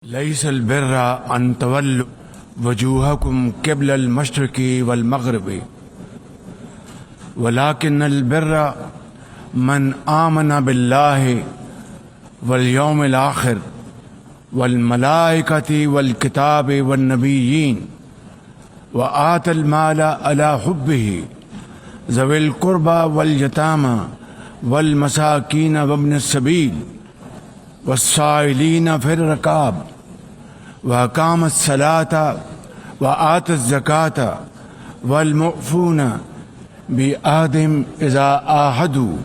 ليس البر أن تولوا وجوهكم قبل المشرق والمغرب ولكن البر من آمن بالله واليوم الآخر والملائكة والكتاب والنبيين وآتى المال على حبه ذوي القربى واليتامى والمساكين وابن السبيل والسائلين في الركاب وأقام الصلاة وآتى الزكاة والمؤفون بعهدهم إذا عاهدوا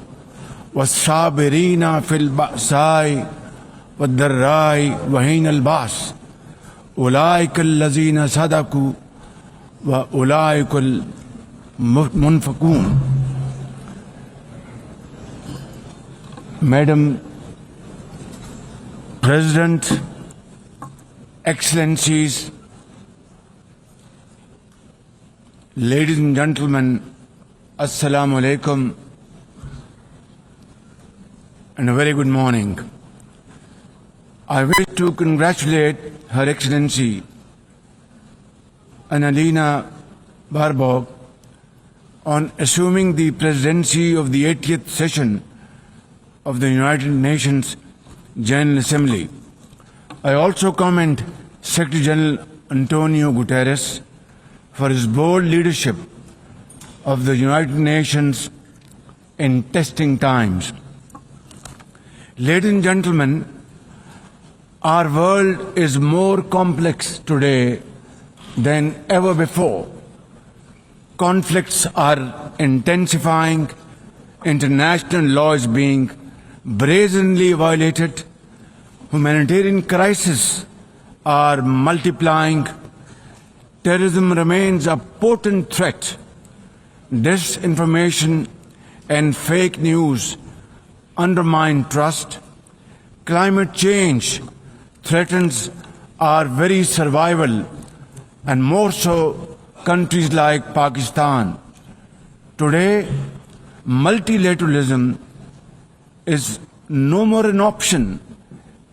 والصابرين في البأساء والضراء وحين البأس أولئك الذين صدقوا وأولئك المنفقون. Madam President, Excellencies, ladies and gentlemen, Assalamu alaikum and a very good morning. I wish to congratulate Her Excellency Annalena Baerbock on assuming the presidency of the 80th session of the United Nations General Assembly. I also commend Secretary General Antonio Guterres for his bold leadership of the United Nations in testing times. Ladies and gentlemen, our world is more complex today than ever before. Conflicts are intensifying, international law is being brazenly violated, humanitarian crises are multiplying, terrorism remains a potent threat, disinformation and fake news undermine trust, climate change threatens our very survival, and more so countries like Pakistan. Today, multilateralism is no more an option,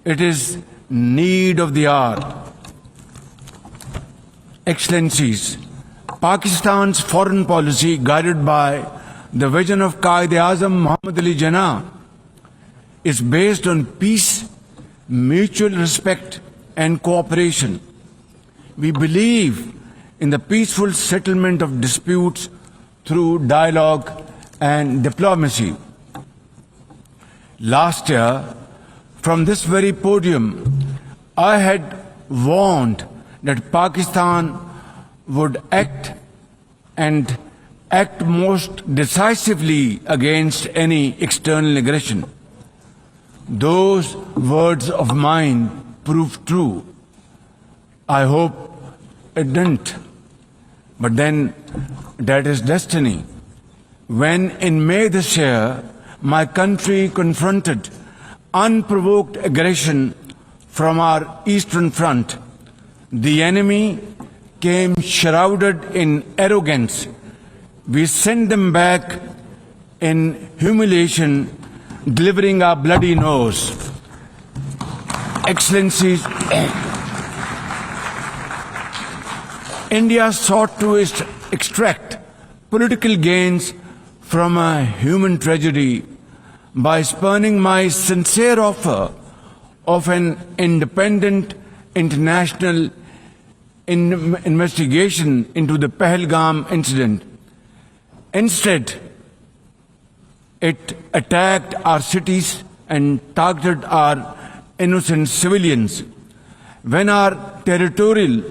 it is need of the hour. Excellencies, Pakistan's foreign policy, guided by the vision of Quaid-e-Azam Muhammad Ali Jinnah, is based on peace, mutual respect and cooperation. We believe in the peaceful settlement of disputes through dialogue and diplomacy. Last year, from this very podium, I had warned that Pakistan would act most decisively against any external aggression. Those words of mine proved true. I hope it didn't. But then that is destiny. When in May this year, my country confronted unprovoked aggression from our eastern front, the enemy came shrouded in arrogance. We sent them back in humiliation, delivering our bloody nose. Excellencies, India sought to extract political gains from a human tragedy by spurning my sincere offer of an independent international investigation into the Pahalgam incident. Instead, it attacked our cities and targeted our innocent civilians. When our territorial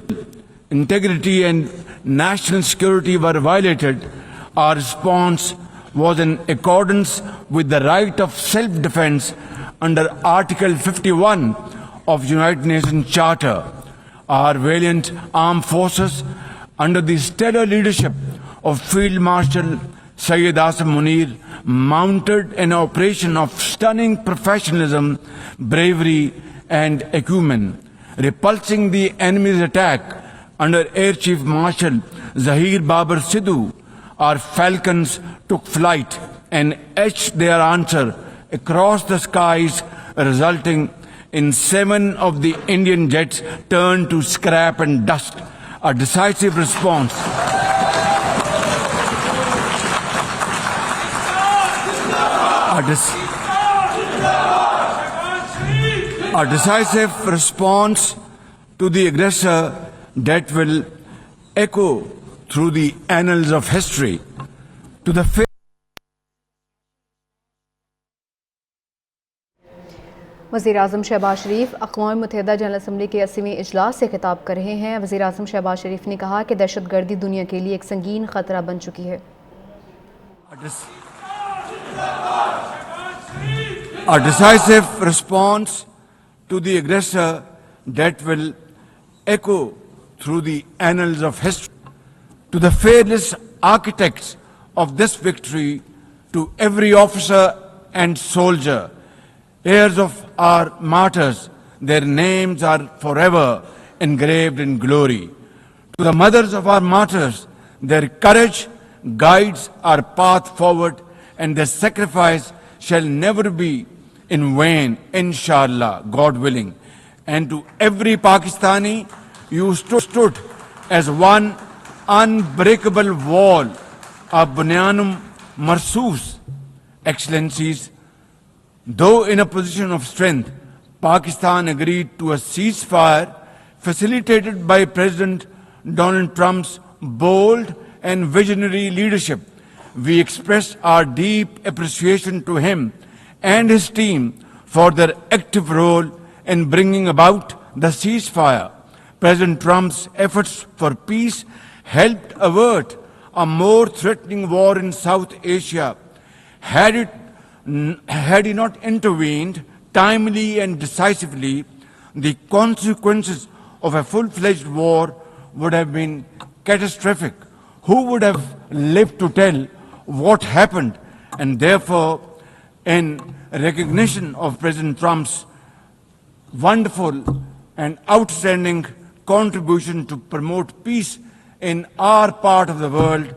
integrity and national security were violated, our response was in accordance with the right of self-defense under Article 51 of United Nations Charter. Our valiant armed forces, under the stellar leadership of Field Marshal Syed Asim Munir, mounted an operation of stunning professionalism, bravery and acumen, repulsing the enemy's attack under Air Chief Marshal Zahir Babar Sidhu. Our falcons took flight and etched their answer across the skies, resulting in 7 of the Indian jets turned to scrap and dust. A decisive response. A decisive response to the aggressor that will echo through the annals of history. To the वज़ीर-ए-आज़म शहबाज शरीफ अक़वाम मुत्तहिदा general assembly के 80वें इजलास से खिताब कर रहे हैं। वज़ीर-ए-आज़म शहबाज शरीफ ने कहा कि दहशतगर्दी दुनिया के लिए एक संगीन ख़तरा बन चुकी है। A decisive response to the aggressor that will echo through the annals of history. To the fearless architects of this victory, to every officer and soldier, heirs of our martyrs, their names are forever engraved in glory. To the mothers of our martyrs, their courage guides our path forward, and their sacrifice shall never be in vain, inshallah, God willing. And to every Pakistani, you stood as one unbreakable wall, a bunyanum marsus. Excellencies, though in a position of strength, Pakistan agreed to a ceasefire facilitated by President Donald Trump's bold and visionary leadership. We express our deep appreciation to him and his team for their active role in bringing about the ceasefire. President Trump's efforts for peace helped avert a more threatening war in South Asia. Had he not intervened timely and decisively, the consequences of a full-fledged war would have been catastrophic. Who would have lived to tell what happened? And therefore, in recognition of President Trump's wonderful and outstanding contribution to promote peace in our part of the world,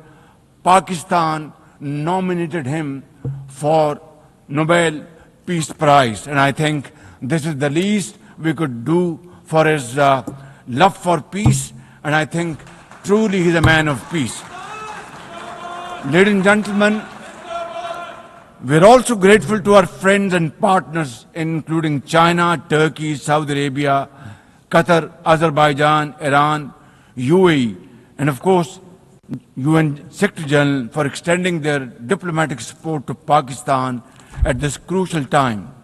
Pakistan nominated him for Nobel Peace Prize. And I think this is the least we could do for his love for peace. And I think truly he's a man of peace. Ladies and gentlemen, we're also grateful to our friends and partners, including China, Turkey, Saudi Arabia, Qatar, Azerbaijan, Iran, UAE, and of course, UN Secretary General for extending their diplomatic support to Pakistan at this crucial time.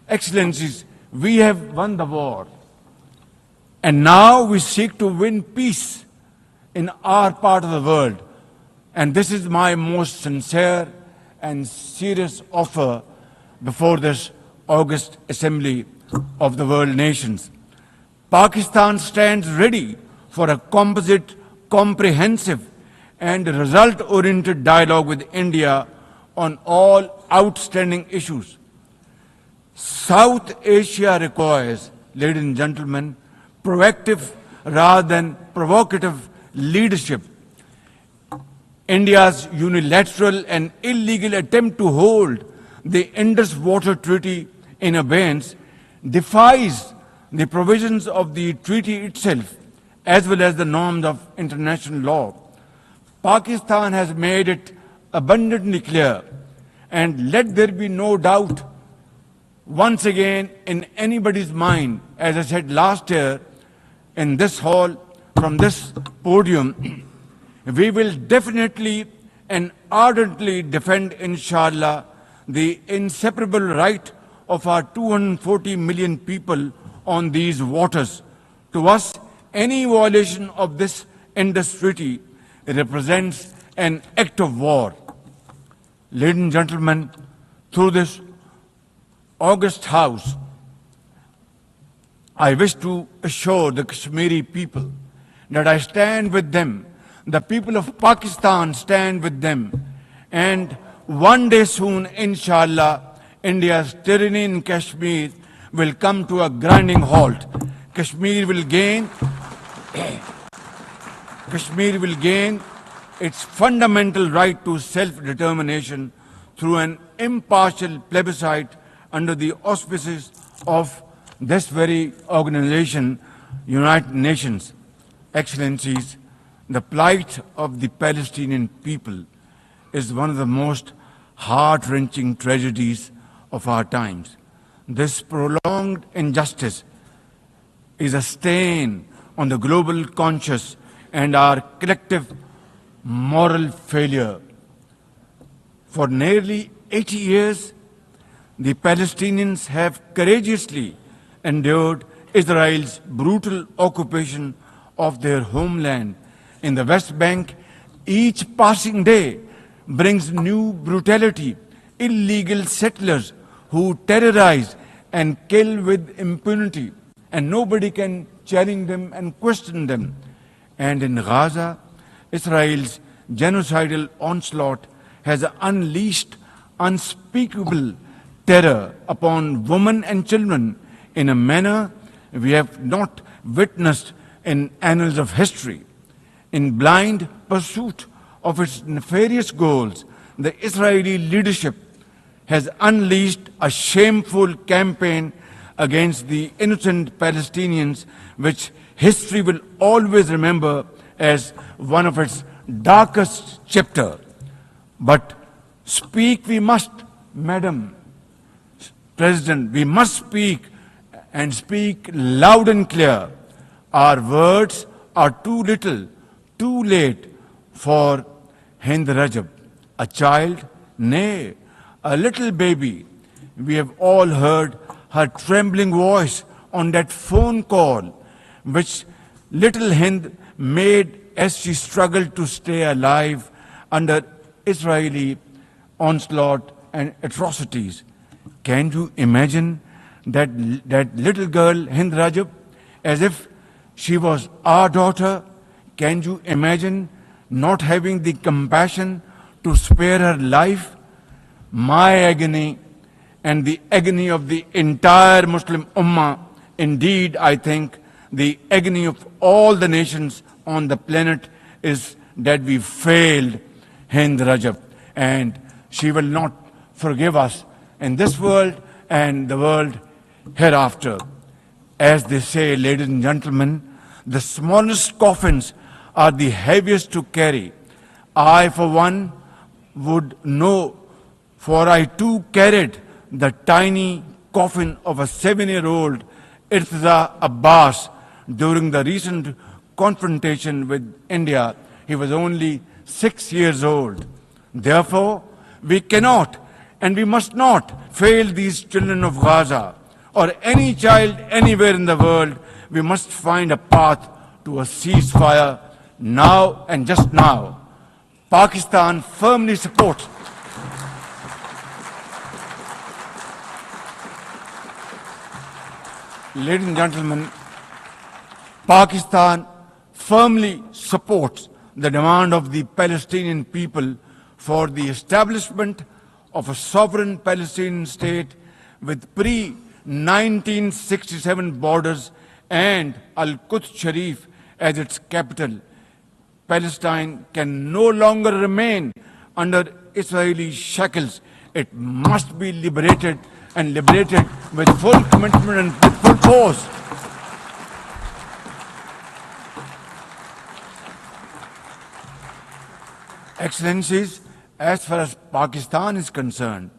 Excellencies, we have won the war, and now we seek to win peace in our part of the world. And this is my most sincere and serious offer before this august assembly of the world nations. Pakistan stands ready for a composite, comprehensive and result-oriented dialogue with India on all outstanding issues. South Asia requires, ladies and gentlemen, proactive rather than provocative leadership. India's unilateral and illegal attempt to hold the Indus Water Treaty in abeyance defies the provisions of the treaty itself as well as the norms of international law. Pakistan has made it abundantly clear, and let there be no doubt once again in anybody's mind, as I said last year in this hall from this podium, we will definitely and ardently defend, inshallah, the inseparable right of our 240 million people on these waters. To us, any violation of this Indus Treaty represents an act of war. Ladies and gentlemen, through this august House, I wish to assure the Kashmiri people that I stand with them. The people of Pakistan stand with them. And one day soon, inshallah, India's tyranny in Kashmir will come to a grinding halt. Kashmir will gain its fundamental right to self-determination through an impartial plebiscite under the auspices of this very organization, United Nations. Excellencies, the plight of the Palestinian people is one of the most heart-wrenching tragedies of our times. This prolonged injustice is a stain on the global conscience and our collective moral failure. For nearly 80 years, the Palestinians have courageously endured Israel's brutal occupation of their homeland in the West Bank. Each passing day brings new brutality, illegal settlers who terrorize and kill with impunity, and nobody can challenge them and question them. And in Gaza, Israel's genocidal onslaught has unleashed unspeakable terror upon women and children in a manner we have not witnessed in annals of history. In blind pursuit of its nefarious goals, the Israeli leadership has unleashed a shameful campaign against the innocent Palestinians, which history will always remember as one of its darkest chapters. But speak we must, Madam President, we must speak and speak loud and clear. Our words are too little, too late for Hind Rajab, a child, nay, a little baby. We have all heard her trembling voice on that phone call, which little Hind made as she struggled to stay alive under Israeli onslaught and atrocities. Can you imagine that little girl, Hind Rajab, as if she was our daughter? Can you imagine not having the compassion to spare her life? My agony and the agony of the entire Muslim Ummah, indeed, I think, the agony of all the nations on the planet is that we failed Hind Rajab, and she will not forgive us in this world and the world hereafter. As they say, ladies and gentlemen, the smallest coffins are the heaviest to carry. I, for one, would know, for I too carried the tiny coffin of a 7-year-old Irtiza Abbas during the recent confrontation with India. He was only 6 years old. Therefore, we cannot and we must not fail these children of Gaza or any child anywhere in the world. We must find a path to a ceasefire now and just now. Pakistan firmly supports Ladies and gentlemen, Pakistan firmly supports the demand of the Palestinian people for the establishment of a sovereign Palestinian state with pre-1967 borders and Al-Quds Sharif as its capital. Palestine can no longer remain under Israeli shackles. It must be liberated, and liberated with full commitment and with full force. Excellencies, as far as Pakistan is concerned,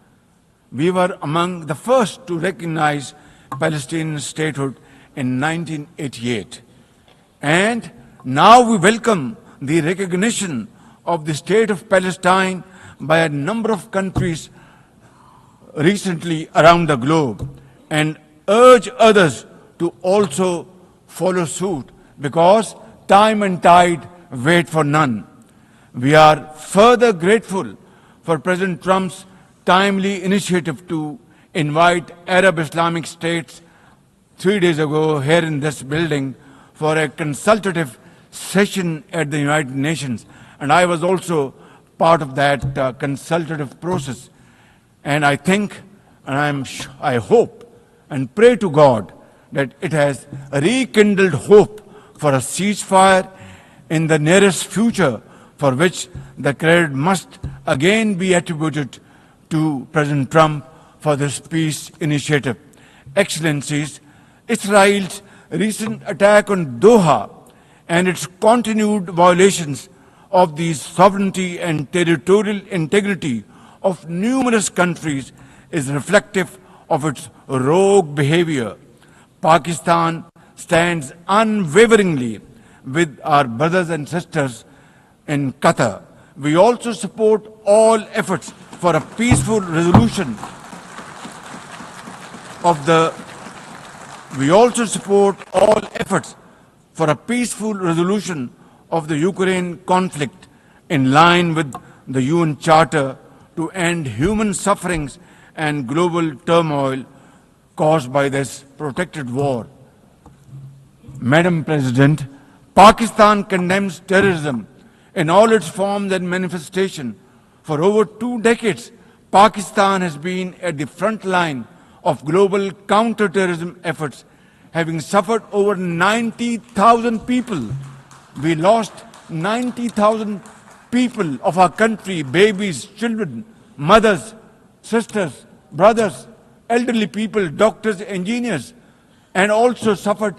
we were among the first to recognize Palestinian statehood in 1988. And now we welcome the recognition of the state of Palestine by a number of countries recently around the globe, and urge others to also follow suit, because time and tide wait for none. We are further grateful for President Trump's timely initiative to invite Arab Islamic states 3 days ago here in this building for a consultative session at the United Nations. And I was also part of that consultative process. And I think, and I hope and pray to God that it has rekindled hope for a ceasefire in the nearest future, for which the credit must again be attributed to President Trump for this peace initiative. Excellencies, Israel's recent attack on Doha and its continued violations of the sovereignty and territorial integrity of numerous countries is reflective of its rogue behavior. Pakistan stands unwaveringly with our brothers and sisters in Qatar. We also support all efforts for a peaceful resolution of the Ukraine conflict in line with the UN Charter to end human sufferings and global turmoil caused by this protracted war. Madam President, Pakistan condemns terrorism in all its forms and manifestation. For over 2 decades, Pakistan has been at the front line of global counterterrorism efforts, having suffered over 90,000 people. We lost 90,000 people of our country, babies, children, mothers, sisters, brothers, elderly people, doctors, engineers, and also suffered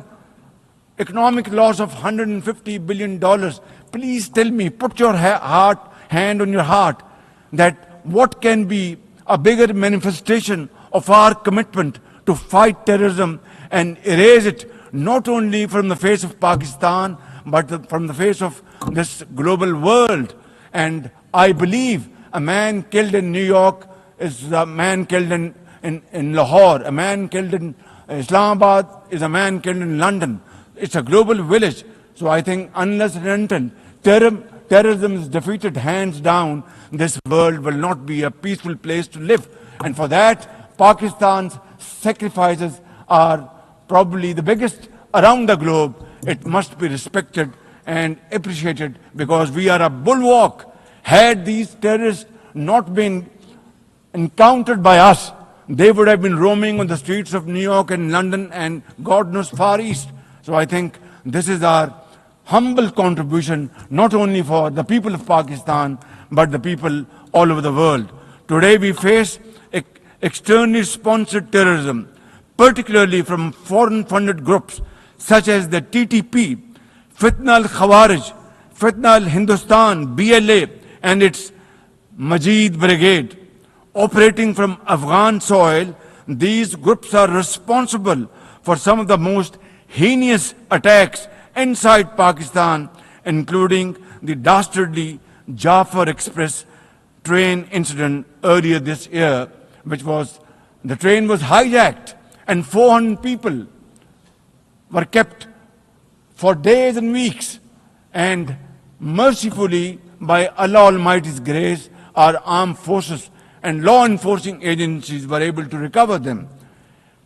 economic loss of $150 billion. Please tell me, put your hand on your heart, that what can be a bigger manifestation of our commitment to fight terrorism and erase it not only from the face of Pakistan, but from the face of this global world. And I believe a man killed in New York is a man killed in Lahore, a man killed in Islamabad is a man killed in London. It's a global village. So I think unless and until terrorism is defeated hands down, this world will not be a peaceful place to live. And for that, Pakistan's sacrifices are probably the biggest around the globe. It must be respected and appreciated because we are a bulwark. Had these terrorists not been encountered by us, they would have been roaming on the streets of New York and London and God knows Far East. So I think this is our humble contribution, not only for the people of Pakistan, but the people all over the world. Today we face externally sponsored terrorism, particularly from foreign-funded groups such as the TTP, Fitna al-Khawarij, Fitna al-Hindustan, BLA, and its Majid Brigade. Operating from Afghan soil, these groups are responsible for some of the most heinous attacks inside Pakistan, including the dastardly Jafar Express train incident earlier this year, the train was hijacked and 400 people were kept for days and weeks. And mercifully, by Allah Almighty's grace, our armed forces and law enforcing agencies were able to recover them.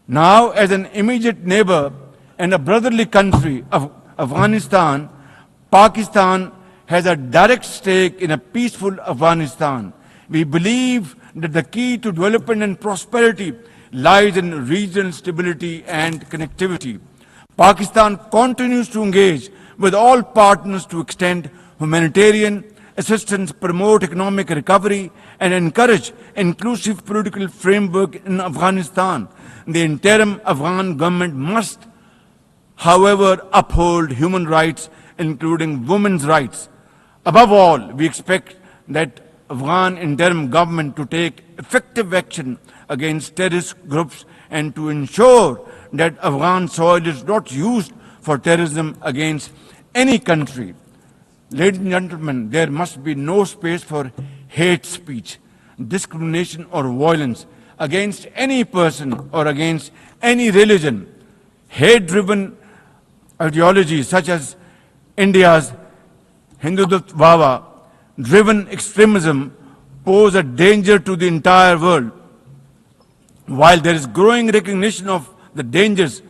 Now, as an immediate neighbor and a brotherly country of Afghanistan, Pakistan has a direct stake in a peaceful Afghanistan. We believe that the key to development and prosperity lies in regional stability and connectivity. Pakistan continues to engage with all partners to extend humanitarian assistance, promote economic recovery, and encourage inclusive political framework in Afghanistan. The interim Afghan government must, however, uphold human rights, including women's rights. Above all, we expect that Afghan interim government to take effective action against terrorist groups and to ensure that Afghan soil is not used for terrorism against any country. Ladies and gentlemen, there must be no space for hate speech, discrimination or violence against any person or against any religion. Hate-driven ideologies such as India's Hindutva-driven extremism pose a danger to the entire world. While there is growing recognition of the dangers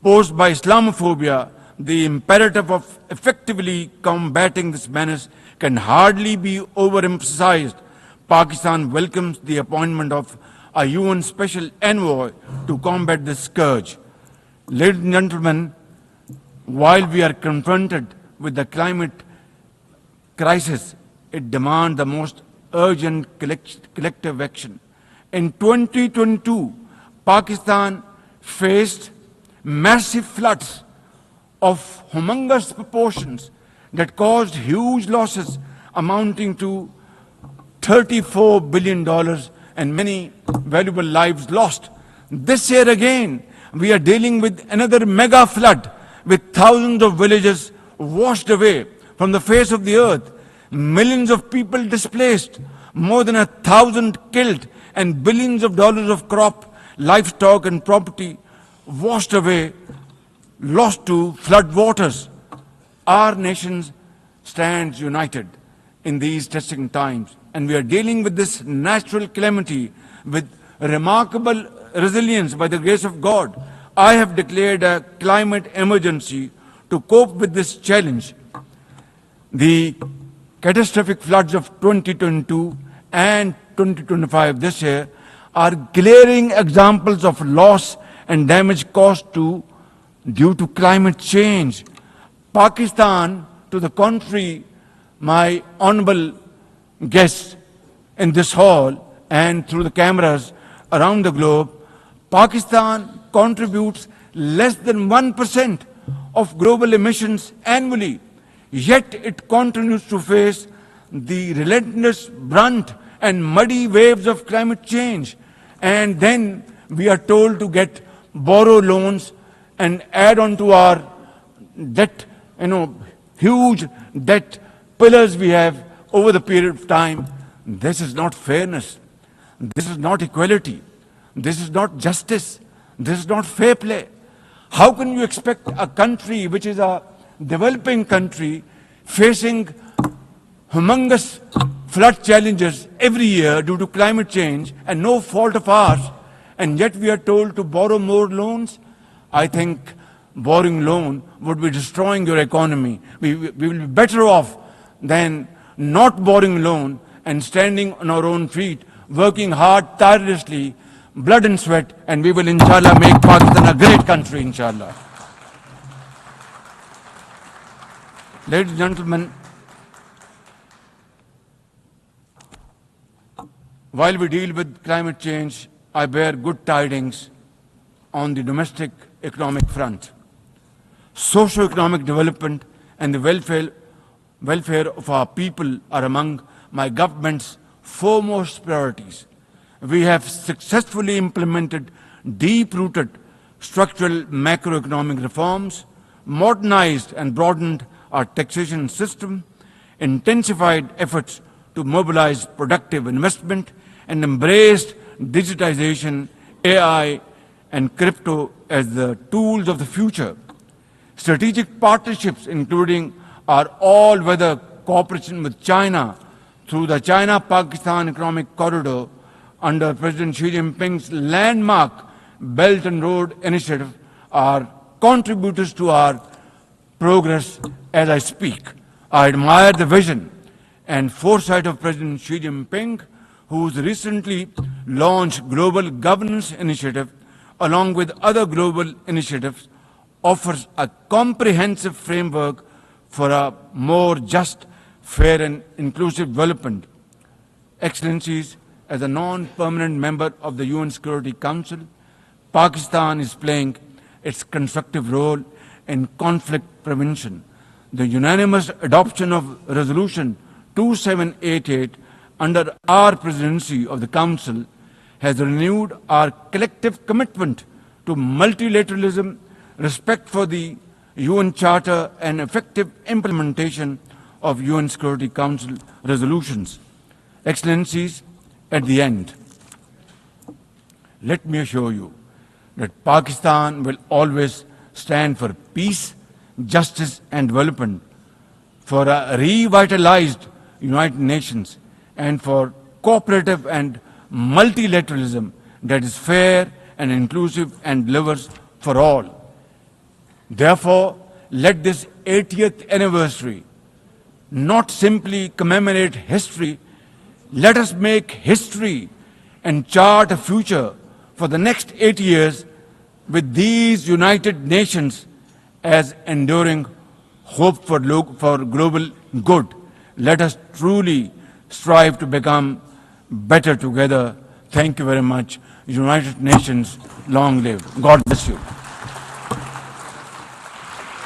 posed by Islamophobia, the imperative of effectively combating this menace can hardly be overemphasized. Pakistan welcomes the appointment of a UN Special Envoy to combat this scourge. Ladies and gentlemen, while we are confronted with the climate crisis, it demands the most urgent collective action. In 2022, Pakistan faced massive floods of humongous proportions that caused huge losses amounting to $34 billion and many valuable lives lost. This year again, we are dealing with another mega flood with thousands of villages washed away from the face of the earth, millions of people displaced, more than 1,000 killed, and billions of dollars of crop, livestock and property washed away, lost to flood waters. Our nation stands united in these testing times, and we are dealing with this natural calamity with remarkable resilience by the grace of God. I have declared a climate emergency to cope with this challenge. The catastrophic floods of 2022 and 2025 this year are glaring examples of loss and damage caused due to climate change. Pakistan, to the contrary, my honorable guests in this hall and through the cameras around the globe, Pakistan contributes less than 1% of global emissions annually, yet it continues to face the relentless brunt and muddy waves of climate change. And then we are told to borrow loans and add on to our debt, huge debt pillars we have over the period of time. This is not fairness. This is not equality. This is not justice. This is not fair play. How can you expect a country which is a developing country facing humongous flood challenges every year due to climate change and no fault of ours, and yet we are told to borrow more loans? I think borrowing loan would be destroying your economy. We will be better off than not borrowing loan and standing on our own feet, working hard, tirelessly, blood and sweat, and we will, inshallah, make Pakistan a great country, inshallah. Ladies and gentlemen, while we deal with climate change, I bear good tidings on the domestic economic front. Socio-economic development and the welfare of our people are among my government's foremost priorities. We have successfully implemented deep-rooted structural macroeconomic reforms, modernized and broadened our taxation system, intensified efforts to mobilize productive investment, and embraced digitization, AI, and crypto as the tools of the future. Strategic partnerships, including our all-weather cooperation with China through the China-Pakistan Economic Corridor under President Xi Jinping's landmark Belt and Road Initiative, are contributors to our progress as I speak. I admire the vision and foresight of President Xi Jinping, whose recently launched Global Governance Initiative, along with other global initiatives, offers a comprehensive framework for a more just, fair and inclusive development. Excellencies, as a non-permanent member of the UN Security Council, Pakistan is playing its constructive role in conflict prevention. The unanimous adoption of Resolution 2788 under our presidency of the Council has renewed our collective commitment to multilateralism, respect for the UN Charter, and effective implementation of UN Security Council resolutions. Excellencies, at the end, let me assure you that Pakistan will always stand for peace, justice and development, for a revitalized United Nations, and for cooperative and multilateralism that is fair and inclusive and delivers for all. Therefore, let this 80th anniversary not simply commemorate history, let us make history and chart a future for the next 80 years with these United Nations as enduring hope for global good. Let us truly strive to become better together. Thank you very much. United Nations long live. God bless you.